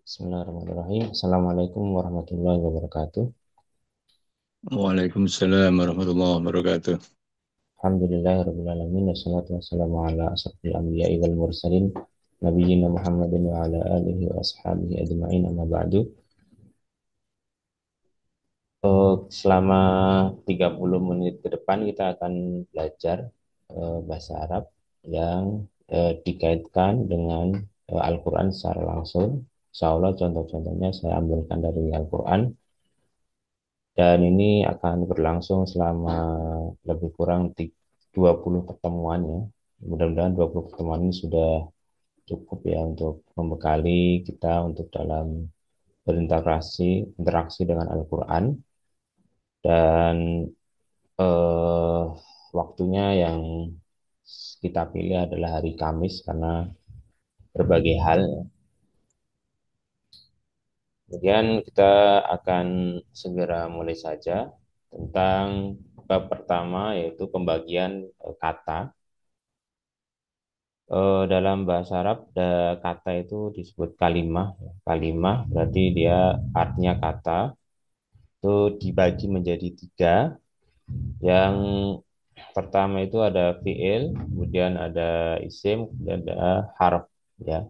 Bismillahirrahmanirrahim. Assalamualaikum warahmatullahi wabarakatuh. Waalaikumsalam warahmatullahi wabarakatuh. Alhamdulillahirabbil alamin wassalatu wassalamu ala asrofil anbiya'i wal mursalin nabiyyina Muhammadin wa ala alihi wa ashabihi ajma'in amma ba'du. Selama 30 menit ke depan kita akan belajar bahasa Arab yang dikaitkan dengan Al-Qur'an secara langsung. Insya Allah contoh-contohnya saya ambilkan dari Al-Qur'an. Dan ini akan berlangsung selama lebih kurang 20 pertemuan ya. Mudah-mudahan 20 pertemuan ini sudah cukup ya untuk membekali kita untuk dalam berinteraksi dengan Al-Quran. Dan eh, waktunya yang kita pilih adalah hari Kamis karena berbagai hal ya. Kemudian kita akan segera mulai saja tentang bab pertama yaitu pembagian kata. Dalam bahasa Arab kata itu disebut kalimah. Kalimah berarti dia artinya kata itu dibagi menjadi tiga. Yang pertama itu ada fiil, kemudian ada isim, kemudian ada harf ya.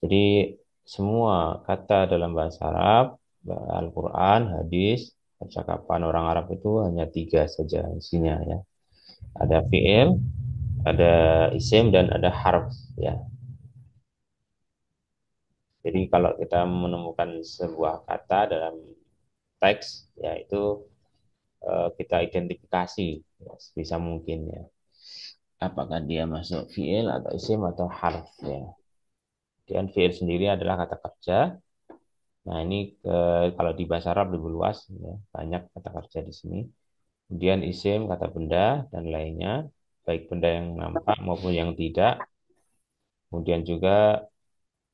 Jadi semua kata dalam bahasa Arab, Al-Quran, hadis, percakapan orang Arab itu hanya tiga saja isinya ya. Ada fiil, ada isim dan ada harf ya. Jadi kalau kita menemukan sebuah kata dalam teks, yaitu kita identifikasi ya, sebisa mungkin ya. Apakah dia masuk fiil atau isim atau harf ya. Dan fiil sendiri adalah kata kerja. Nah ini kalau di bahasa Arab lebih luas ya, banyak kata kerja di sini. Kemudian isim kata benda dan lainnya, baik benda yang nampak maupun yang tidak. Kemudian juga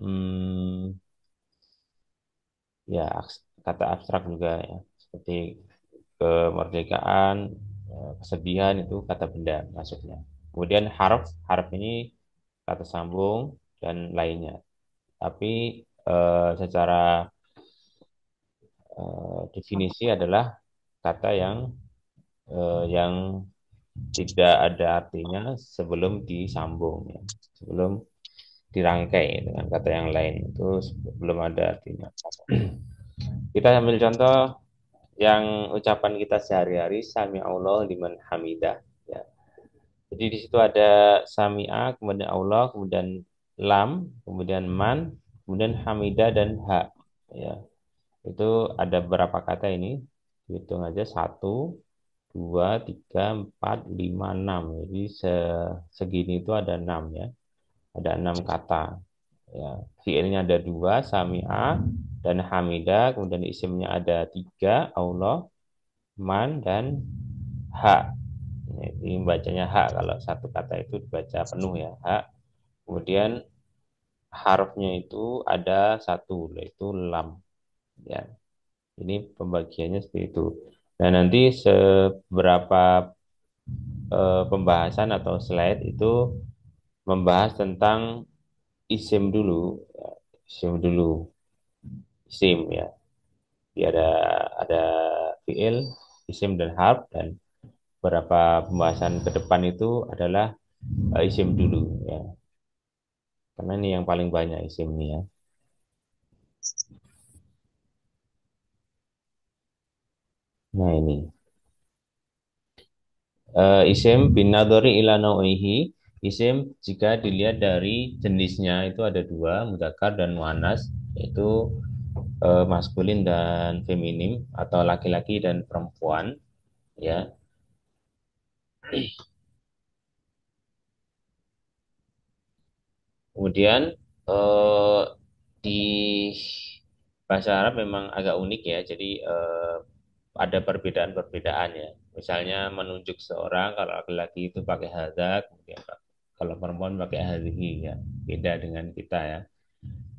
hmm, ya kata abstrak juga ya, seperti kemerdekaan, kesedihan itu kata benda masuknya. Kemudian harf, harf ini kata sambung dan lainnya. Tapi secara definisi adalah kata yang tidak ada artinya sebelum disambung, ya. Sebelum dirangkai dengan kata yang lain itu belum ada artinya. Kita ambil contoh yang ucapan kita sehari-hari sami Allah liman hamidah ya. Jadi di situ ada sami'a, kemudian Allah, kemudian lam, kemudian man, kemudian hamidah dan ha. Ya, itu ada berapa kata ini? Hitung aja satu, dua, tiga, empat, lima, enam. Jadi segini itu ada enam ya. Ada enam kata. Ya, fiilnya ada dua, sami'a dan hamidah. Kemudian isimnya ada tiga, Allah, man dan ha. Ini bacanya hak kalau satu kata itu dibaca penuh ya hak. Kemudian harfnya itu ada satu yaitu lam ya. Ini pembagiannya seperti itu. Nah nanti seberapa pembahasan atau slide itu membahas tentang isim dulu, ya. Isim dulu, isim ya. Jadi ada fiil, isim dan harf dan beberapa pembahasan ke depan itu adalah isim dulu ya. Karena ini yang paling banyak isim ini ya. Nah ini isim bin nadhari ila nau'ihi. Isim jika dilihat dari jenisnya itu ada dua, mudzakkar dan muannas, yaitu maskulin dan feminim atau laki-laki dan perempuan ya. Kemudian eh, di bahasa Arab memang agak unik ya. Jadi ada perbedaan-perbedaan ya. Misalnya menunjuk seorang kalau laki-laki itu pakai hadza, kemudian kalau perempuan pakai hadhihi ya. Beda dengan kita ya.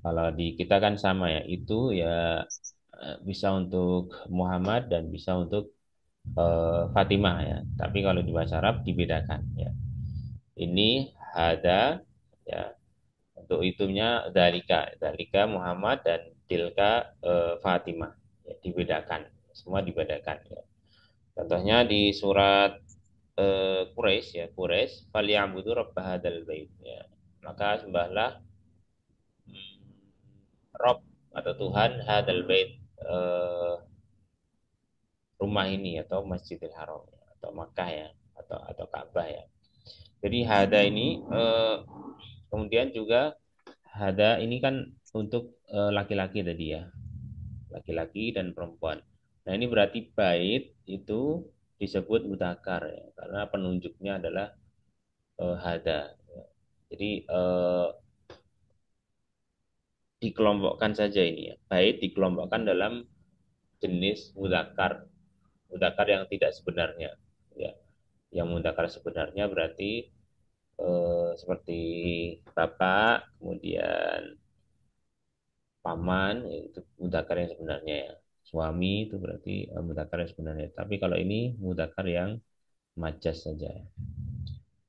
Kalau di kita kan sama ya. Itu ya bisa untuk Muhammad dan bisa untuk Fatimah ya. Tapi kalau di bahasa Arab dibedakan ya. Ini hada ya Untuk itunya dalika Muhammad dan tilka Fatimah. Ya, dibedakan, semua dibedakan. Ya. Contohnya di surat Quraisy ya, Quraisy falyabudu rabb hadzal bait ya. Maka sembahlah mm, Rob atau Tuhan hadzal bait, eh, rumah ini atau Masjidil Haram ya, atau Makkah ya, atau Ka'bah ya. Jadi hada ini kemudian juga hada ini kan untuk laki-laki tadi ya, laki-laki dan perempuan. Nah ini berarti bait itu disebut mudakar ya, karena penunjuknya adalah hada. Jadi dikelompokkan saja ini ya. Bait dikelompokkan dalam jenis mudakar, mudakar yang tidak sebenarnya. Ya, yang mudakar sebenarnya berarti seperti bapak, kemudian paman, itu mudakar yang sebenarnya ya. Suami itu berarti mudakar yang sebenarnya. Tapi kalau ini mudakar yang majas saja.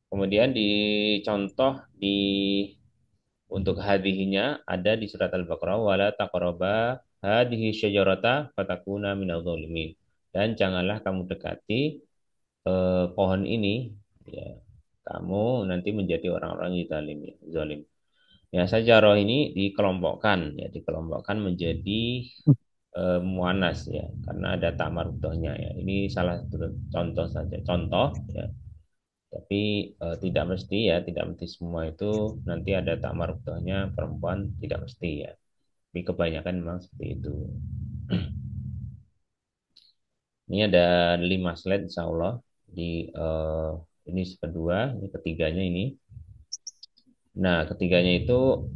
Kemudian dicontoh di untuk hadhihinya ada di surat Al-Baqarah wala taqraba hadhihi syajarata fatakuna minadh dhalimin. Dan janganlah kamu dekati pohon ini ya, kamu nanti menjadi orang-orang yang zalim ya, zalim. Ya, sajarah ini dikelompokkan ya, dikelompokkan menjadi muannas ya, karena ada tamarudahnya ya. Ini salah satu contoh saja, contoh ya. Tapi tidak mesti ya, tidak mesti semua itu nanti ada tamarudahnya perempuan, tidak mesti ya. Tapi kebanyakan memang seperti itu. Ini ada 5 slide insya Allah di ini kedua, ini ketiganya ini. Nah, ketiganya itu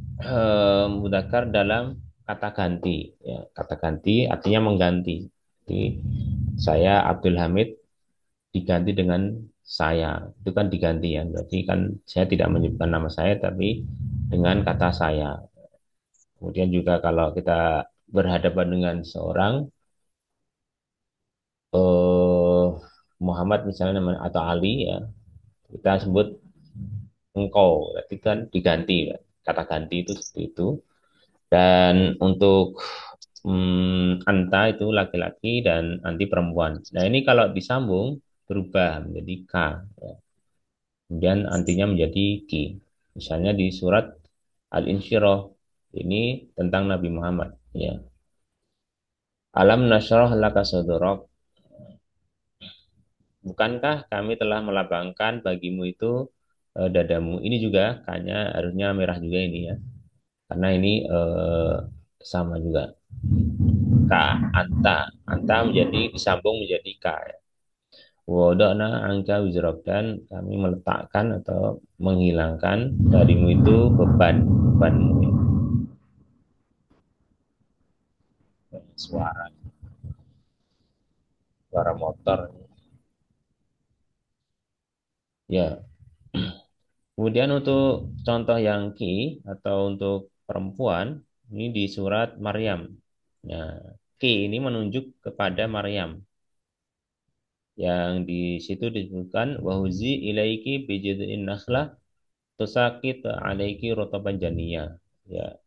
mudzakkar dalam kata ganti. Ya, kata ganti artinya mengganti. Jadi saya Abdul Hamid diganti dengan saya. Itu kan diganti ya. Berarti kan saya tidak menyebutkan nama saya, tapi dengan kata saya. Kemudian juga kalau kita berhadapan dengan seorang eh, Muhammad misalnya atau Ali ya, kita sebut engkau. Berarti kan diganti. Ya. Kata ganti itu seperti itu. Dan untuk anta itu laki-laki dan anti perempuan. Nah ini kalau disambung berubah menjadi k. Ya. Kemudian antinya menjadi ki. Misalnya di surat Al-Insyirah ini tentang Nabi Muhammad. Ya. Alam nasroh laka sodorok. Bukankah kami telah melabangkan bagimu itu dadamu. Ini juga kayaknya harusnya merah juga ini ya. Karena ini sama juga. Ka, anta. Anta menjadi disambung menjadi ka. Ya. Wadana angka wizrok dan kami meletakkan atau menghilangkan darimu itu bebanmu ya. Suara suara motor ya. Kemudian untuk contoh yang ki atau untuk perempuan ini di surat Maryam. Nah, ki ini menunjuk kepada Maryam yang di situ disebutkan wahuzi ilaiki bijidin nakhlah tusakit alaiki rotaban janiyah. Ya,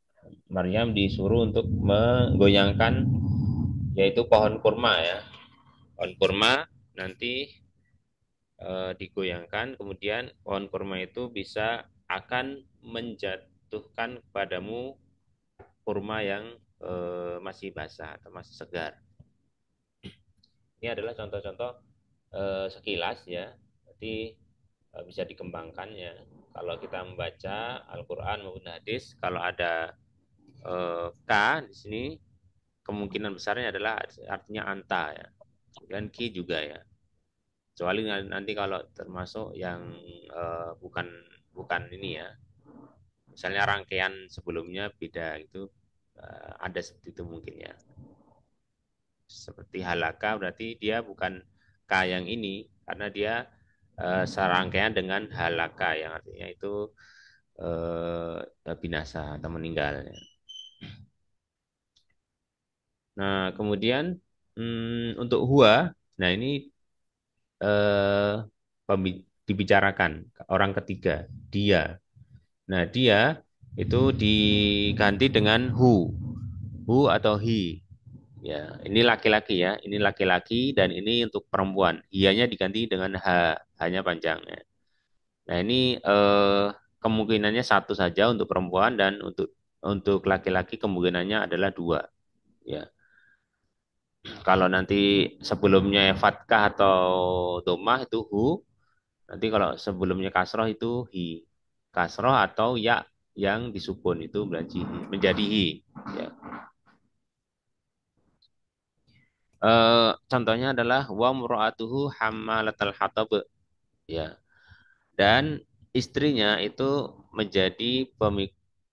Maryam disuruh untuk menggoyangkan yaitu pohon kurma ya. Pohon kurma nanti digoyangkan kemudian pohon kurma itu bisa akan menjatuhkan kepadamu kurma yang masih basah atau masih segar. Ini adalah contoh-contoh sekilas ya. Jadi bisa dikembangkan ya. Kalau kita membaca Al-Qur'an maupun hadis, kalau ada K di sini kemungkinan besarnya adalah artinya anta ya. Dan ki juga ya. Kecuali nanti kalau termasuk yang bukan bukan ini ya. Misalnya rangkaian sebelumnya beda itu ada seperti itu mungkin ya. Seperti halaka berarti dia bukan K yang ini karena dia serangkaian dengan halaka yang artinya itu binasa atau meninggal. Nah, kemudian untuk huwa, nah ini dibicarakan orang ketiga, dia. Nah, dia itu diganti dengan hu atau hi. Ya, ini laki-laki ya, ini laki-laki dan ini untuk perempuan. Ianya diganti dengan hanya panjang ya. Nah, ini kemungkinannya satu saja untuk perempuan dan untuk laki-laki kemungkinannya adalah dua. Ya, kalau nanti sebelumnya fatkah atau domah itu hu, nanti kalau sebelumnya kasroh itu hi. Kasroh atau ya yang disukun itu menjadi hi. Ya. Contohnya adalah wa mura'atuhu hammalatal hatab. Ya. Dan istrinya itu menjadi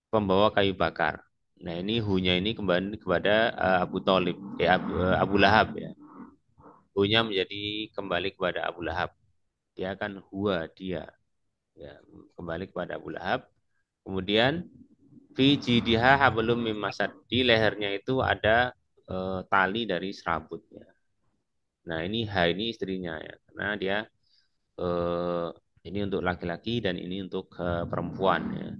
pembawa kayu bakar. Nah, ini hunya ini kembali kepada Abu Thalib, Abu Lahab ya. Hunya menjadi kembali kepada Abu Lahab. Dia kan dia ya, kembali kepada Abu Lahab. Kemudian fi jidiha hablum mim masad. Di lehernya itu ada tali dari serabut ya. Nah, ini istrinya ya. Karena dia eh, ini untuk laki-laki dan ini untuk perempuan ya.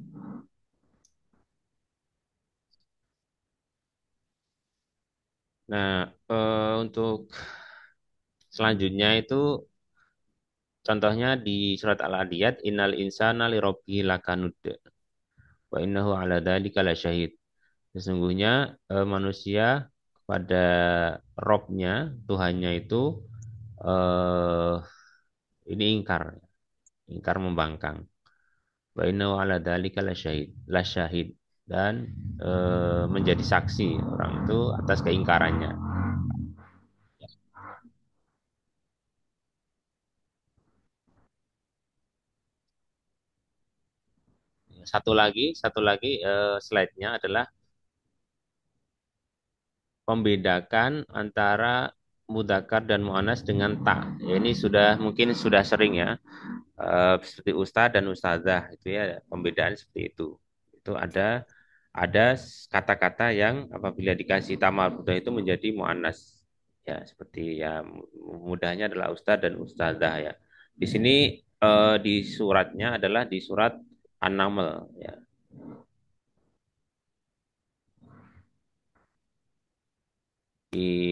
Nah, untuk selanjutnya itu contohnya di surat Al-Adiyat innal insana lirabbihi lakanud wa innahu ala dzalika lasyahid. Sesungguhnya manusia pada Robnya, Tuhannya itu eh, ini ingkar membangkang. Wa innahu ala dzalika lasyahid dan menjadi saksi orang itu atas keingkarannya. Satu lagi slide-nya adalah membedakan antara mudakar dan mu'anas dengan ta. Ya, ini mungkin sudah sering ya, seperti ustadz dan ustazah itu ya pembedaan seperti itu. Itu ada kata-kata yang apabila dikasih ta marbuthah itu menjadi mu'anas. Ya, seperti ya mudahnya adalah ustadz dan ustazah ya. Di sini di suratnya adalah di surat An-Naml ya.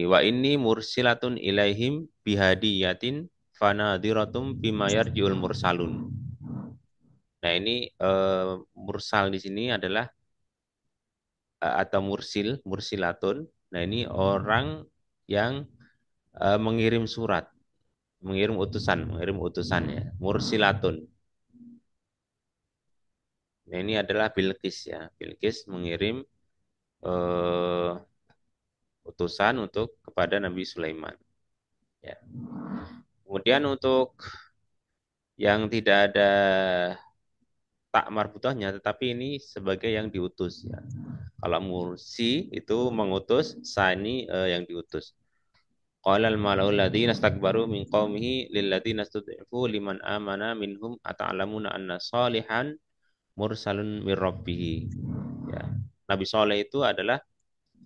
Wa ini mursilatun ilaihim bihadiyatin fanadhiratum bima yarjiul mursalun. Nah, ini mursal di sini adalah atau mursilatun. Nah, ini orang yang mengirim surat, mengirim utusan ya, mursilatun. Nah, ini adalah Bilqis ya. Bilqis mengirim eh, utusan untuk kepada Nabi Sulaiman ya. Kemudian untuk yang tidak ada tak marbutohnya, tetapi ini sebagai yang diutus ya. Kalau mursi itu mengutus, sani yang diutus. Qala al-mala'u alladziina istakbaru min qaumihi lil ladziina istud'ifu liman amana minhum ata'lamuna anna salihan mursalun mir rabbih. Ya. Nabi Soleh itu adalah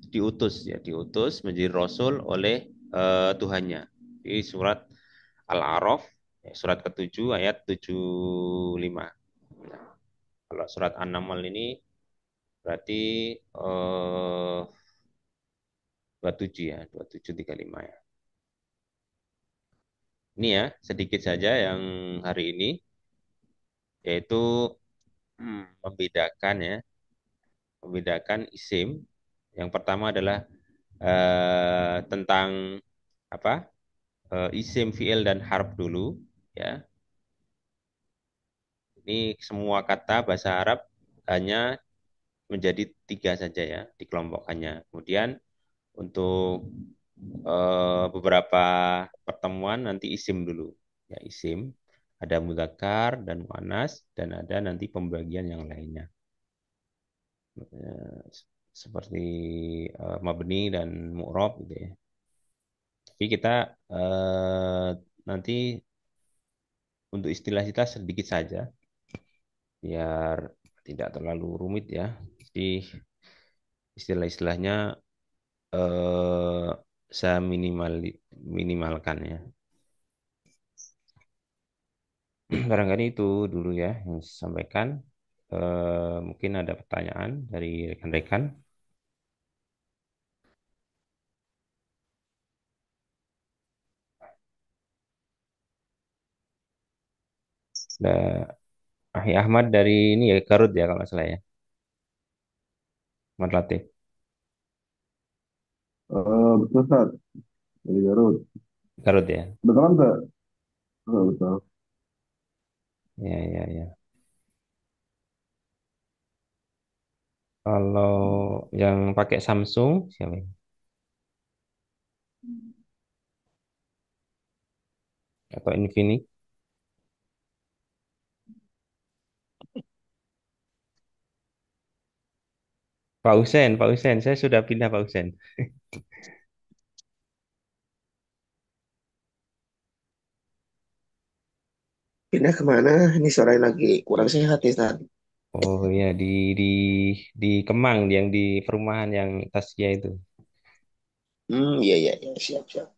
diutus ya, diutus menjadi rasul oleh Tuhannya. Di surat Al-A'raf ya, surat ke-7 ayat 75. Nah, kalau surat An-Naml ini berarti 27 ya, 2735 ya. Ini ya, sedikit saja yang hari ini, yaitu membedakan ya, membedakan isim. Yang pertama adalah tentang apa? Isim, fiil dan harf dulu ya. Ini semua kata bahasa Arab hanya menjadi tiga saja ya, dikelompokkannya. Kemudian untuk beberapa pertemuan nanti isim dulu. Ya, isim. Ada mudzakkar dan muannas dan ada nanti pembagian yang lainnya. Eh, Seperti mabni dan mu'rab gitu ya. Tapi kita eh, nanti untuk istilah-istilah sedikit saja biar tidak terlalu rumit ya. Jadi istilah-istilahnya eh, saya minimalkan ya. Barangkali itu dulu ya yang saya sampaikan. Mungkin ada pertanyaan dari rekan-rekan. Ada Ahi Ahmad dari ini ya Garut ya kalau nggak salah ya. Ahmad Latif. Betul, Ustaz. Dari Garut. Garut ya. Beneran nggak? Betul. Ya, ya, ya. Kalau yang pakai Samsung siapa ya? Atau Infinix? Pak Husen, saya sudah pindah Pak Husen. Pindah kemana? Ini sore lagi kurang sehat ya, Stan. Oh ya di di Kemang yang di perumahan yang Tasya itu. Iya, iya, iya, siap, siap.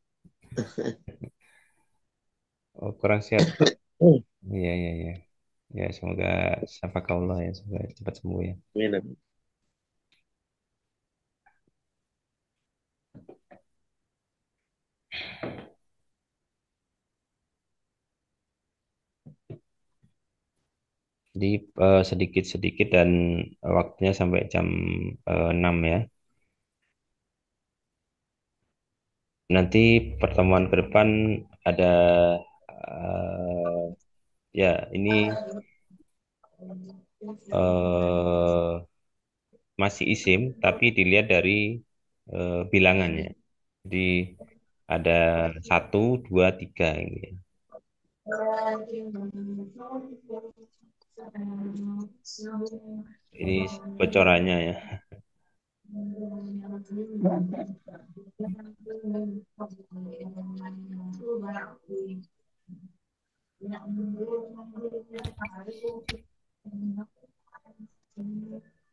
Oh kurang sehat. Hmm. Iya iya iya. Ya semoga syafakallah ya semoga cepat sembuh ya. Amin. Jadi sedikit-sedikit dan waktunya sampai jam 6 ya. Nanti pertemuan ke depan ada ya ini eh, masih isim tapi dilihat dari bilangannya. Jadi ada satu, dua, tiga ini. Ini bocorannya ya.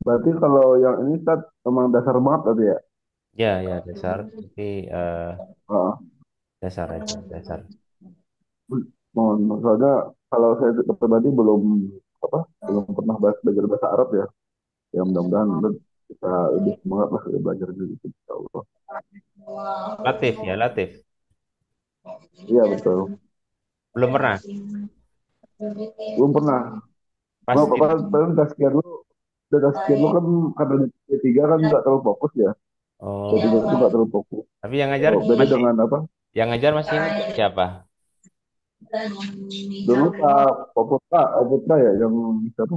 Berarti kalau yang ini, Ustaz, emang dasar banget tadi ya? Ya ya dasar. Tapi Heeh. dasar aja dasar. Mohon, soalnya kalau saya pribadi belum apa belum pernah belajar bahasa Arab ya. Ya mudah-mudahan kita lebih semangat lah belajar gitu. Insya Allah. Latif ya Latif. Iya betul. Belum pernah. Belum pernah. Mau Pasti. paling sekian lu, udah sekian lu kan karena di D3 kan nggak terlalu fokus ya. D3 itu Oh, nggak terlalu fokus. tapi yang ngajar Oh, beda masih dengan apa? yang ngajar masih ingat nggak siapa? Dulu Pak Putra, Putra ya yang siapa?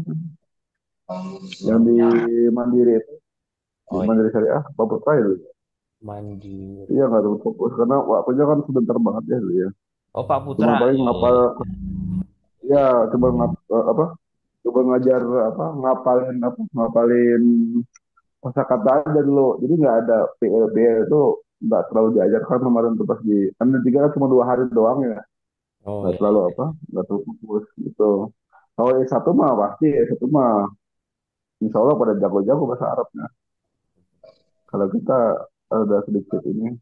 Yang di Mandiri itu, di Oh ya, Mandiri Syariah, Pak Putra ya dulu. Mandiri. Iya nggak terlalu fokus karena waktunya kan sebentar banget ya dulu ya. Oh Pak Cuma Putra. paling Ya, ya, ngapal, ya. ya coba apa? Coba ngajar apa? Ngapalin kosakata aja dulu. Jadi nggak ada PL itu nggak terlalu diajarkan kemarin tuh pas di kan tiga kan cuma 2 hari doang ya. Oh Nggak ya, terlalu ya. apa? Nggak terlalu fokus gitu. Kalau S1 mah pasti S1 mah insya Allah pada jago-jago bahasa Arabnya. Kalau kita ada sedikit ini.